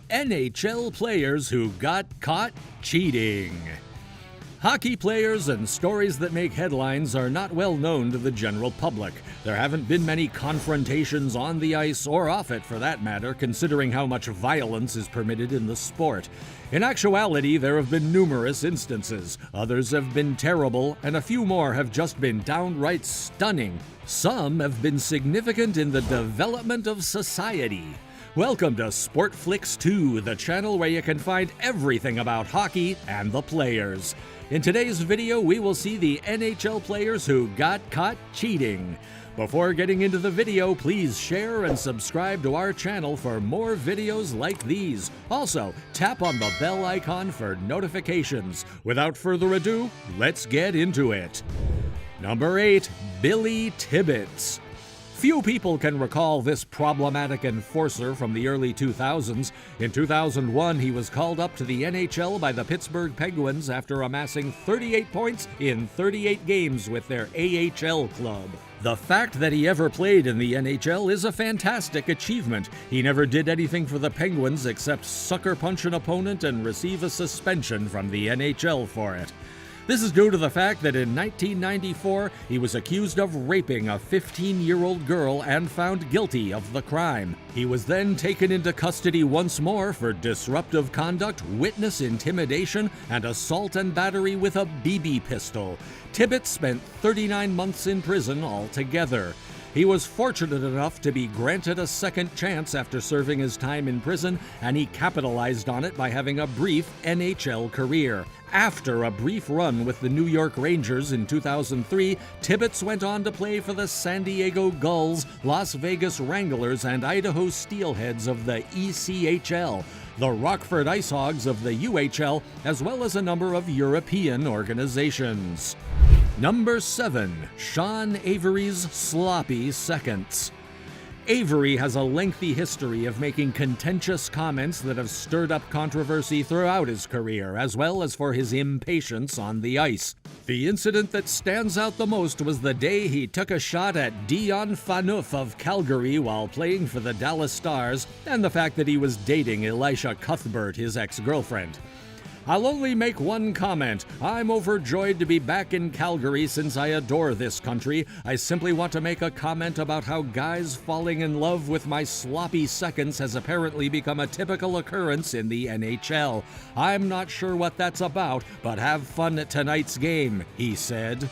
NHL players who got caught cheating. Hockey players and stories that make headlines are not well known to the general public. There haven't been many confrontations on the ice, or off it for that matter, considering how much violence is permitted in the sport. In actuality, there have been numerous instances. Others have been terrible, and a few more have just been downright stunning. Some have been significant in the development of society. Welcome to Sportflix 2, the channel where you can find everything about hockey and the players. In today's video, we will see the NHL players who got caught cheating. Before getting into the video, please share and subscribe to our channel for more videos like these. Also, tap on the bell icon for notifications. Without further ado, let's get into it. Number 8, Billy Tibbits. Few people can recall this problematic enforcer from the early 2000s. In 2001, he was called up to the NHL by the Pittsburgh Penguins after amassing 38 points in 38 games with their AHL club. The fact that he ever played in the NHL is a fantastic achievement. He never did anything for the Penguins except sucker punch an opponent and receive a suspension from the NHL for it. This is due to the fact that in 1994, he was accused of raping a 15-year-old girl and found guilty of the crime. He was then taken into custody once more for disruptive conduct, witness intimidation, and assault and battery with a BB pistol. Tibbits spent 39 months in prison altogether. He was fortunate enough to be granted a second chance after serving his time in prison, and he capitalized on it by having a brief NHL career. After a brief run with the New York Rangers in 2003, Tibbits went on to play for the San Diego Gulls, Las Vegas Wranglers, and Idaho Steelheads of the ECHL, the Rockford IceHogs of the UHL, as well as a number of European organizations. Number 7, Sean Avery's sloppy seconds. Avery has a lengthy history of making contentious comments that have stirred up controversy throughout his career, as well as for his impatience on the ice. The incident that stands out the most was the day he took a shot at Dion Phaneuf of Calgary while playing for the Dallas Stars, and the fact that he was dating Elisha Cuthbert, his ex-girlfriend. I'll only make one comment. I'm overjoyed to be back in Calgary since I adore this country. I simply want to make a comment about how guys falling in love with my sloppy seconds has apparently become a typical occurrence in the NHL. I'm not sure what that's about, but have fun at tonight's game, he said.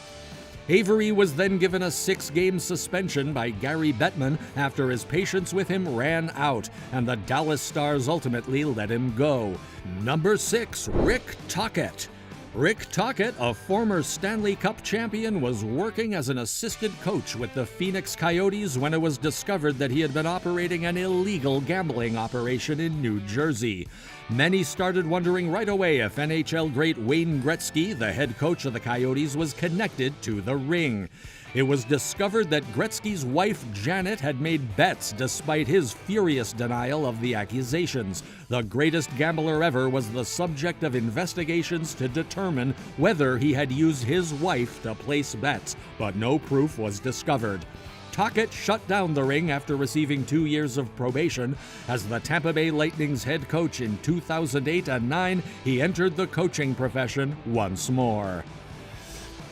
Avery was then given a 6-game suspension by Gary Bettman after his patience with him ran out, and the Dallas Stars ultimately let him go. Number 6, Rick Tocchet. Rick Tocchet, a former Stanley Cup champion, was working as an assistant coach with the Phoenix Coyotes when it was discovered that he had been operating an illegal gambling operation in New Jersey. Many started wondering right away if NHL great Wayne Gretzky, the head coach of the Coyotes, was connected to the ring. It was discovered that Gretzky's wife, Janet, had made bets despite his furious denial of the accusations. The greatest gambler ever was the subject of investigations to determine whether he had used his wife to place bets, but no proof was discovered. Tocchet shut down the ring after receiving 2 years of probation. As the Tampa Bay Lightning's head coach in 2008 and 9, he entered the coaching profession once more.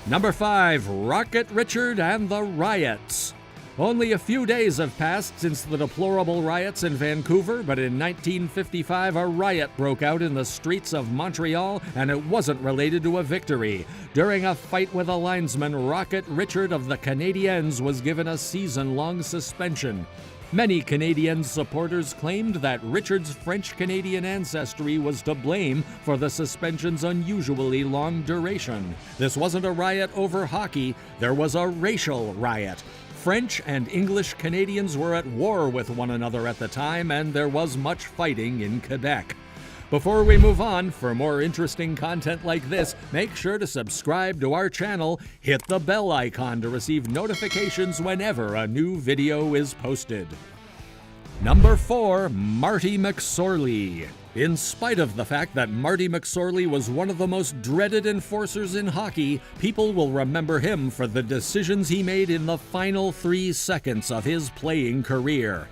Number 5, Rocket Richard and the Riots. Only a few days have passed since the deplorable riots in Vancouver, but in 1955 a riot broke out in the streets of Montreal, and it wasn't related to a victory. During a fight with a linesman, Rocket Richard of the Canadiens was given a season-long suspension. Many Canadiens supporters claimed that Richard's French-Canadian ancestry was to blame for the suspension's unusually long duration. This wasn't a riot over hockey, there was a racial riot. French and English Canadians were at war with one another at the time, and there was much fighting in Quebec. Before we move on, for more interesting content like this, make sure to subscribe to our channel, hit the bell icon to receive notifications whenever a new video is posted. Number 4, Marty McSorley. In spite of the fact that Marty McSorley was one of the most dreaded enforcers in hockey, people will remember him for the decisions he made in the final 3 seconds of his playing career.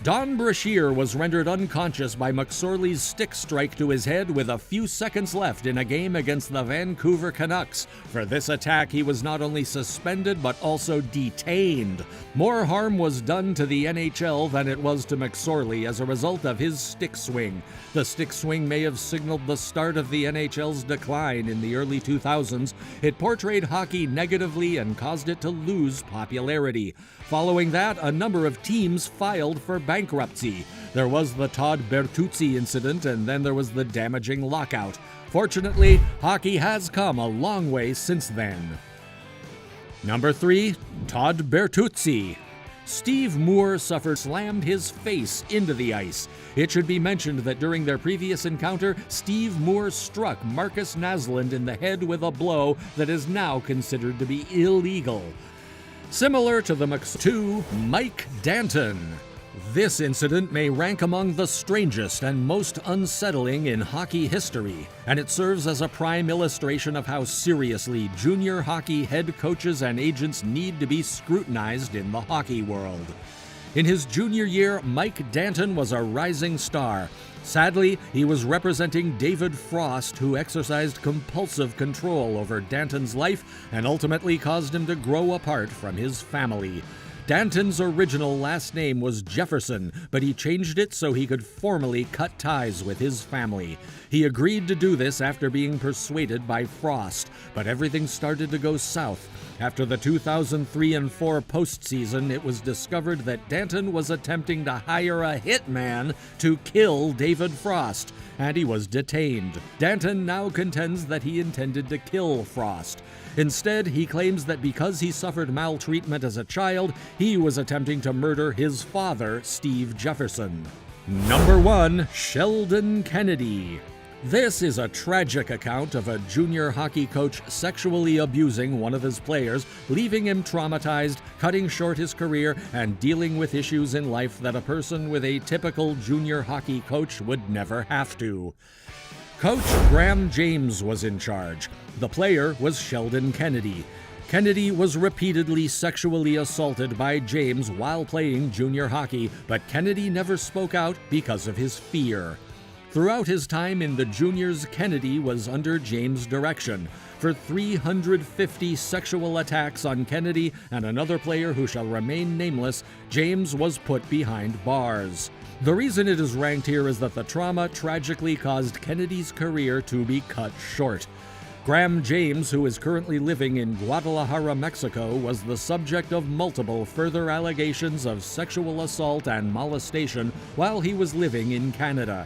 Don Brashear was rendered unconscious by McSorley's stick strike to his head with a few seconds left in a game against the Vancouver Canucks. For this attack, he was not only suspended but also detained. More harm was done to the NHL than it was to McSorley as a result of his stick swing. The stick swing may have signaled the start of the NHL's decline in the early 2000s. It portrayed hockey negatively and caused it to lose popularity. Following that, a number of teams filed for bankruptcy. There was the Todd Bertuzzi incident, and then there was the damaging lockout. Fortunately, hockey has come a long way since then. Number 3, Todd Bertuzzi. Steve Moore slammed his face into the ice. It should be mentioned that during their previous encounter, Steve Moore struck Marcus Naslund in the head with a blow that is now considered to be illegal. Similar to the Mike Danton. This incident may rank among the strangest and most unsettling in hockey history, and it serves as a prime illustration of how seriously junior hockey head coaches and agents need to be scrutinized in the hockey world. In his junior year, Mike Danton was a rising star. Sadly, he was representing David Frost, who exercised compulsive control over Danton's life and ultimately caused him to grow apart from his family. Danton's original last name was Jefferson, but he changed it so he could formally cut ties with his family. He agreed to do this after being persuaded by Frost, but everything started to go south. After the 2003 and 4 postseason, it was discovered that Danton was attempting to hire a hitman to kill David Frost, and he was detained. Danton now contends that he intended to kill Frost. Instead, he claims that because he suffered maltreatment as a child, he was attempting to murder his father, Steve Jefferson. Number 1, Sheldon Kennedy. This is a tragic account of a junior hockey coach sexually abusing one of his players, leaving him traumatized, cutting short his career, and dealing with issues in life that a person with a typical junior hockey coach would never have to. Coach Graham James was in charge. The player was Sheldon Kennedy. Kennedy was repeatedly sexually assaulted by James while playing junior hockey, but Kennedy never spoke out because of his fear. Throughout his time in the juniors, Kennedy was under James' direction. For 350 sexual attacks on Kennedy and another player who shall remain nameless, James was put behind bars. The reason it is ranked here is that the trauma tragically caused Kennedy's career to be cut short. Graham James, who is currently living in Guadalajara, Mexico, was the subject of multiple further allegations of sexual assault and molestation while he was living in Canada.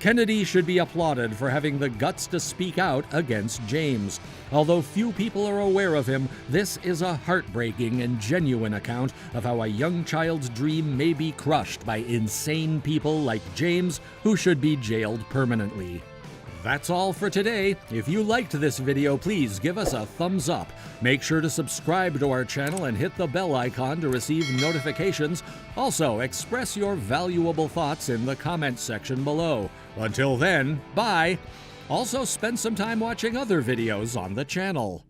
Kennedy should be applauded for having the guts to speak out against James. Although few people are aware of him, this is a heartbreaking and genuine account of how a young child's dream may be crushed by insane people like James, who should be jailed permanently. That's all for today. If you liked this video, please give us a thumbs up. Make sure to subscribe to our channel and hit the bell icon to receive notifications. Also, express your valuable thoughts in the comments section below. Until then, bye! Also, spend some time watching other videos on the channel.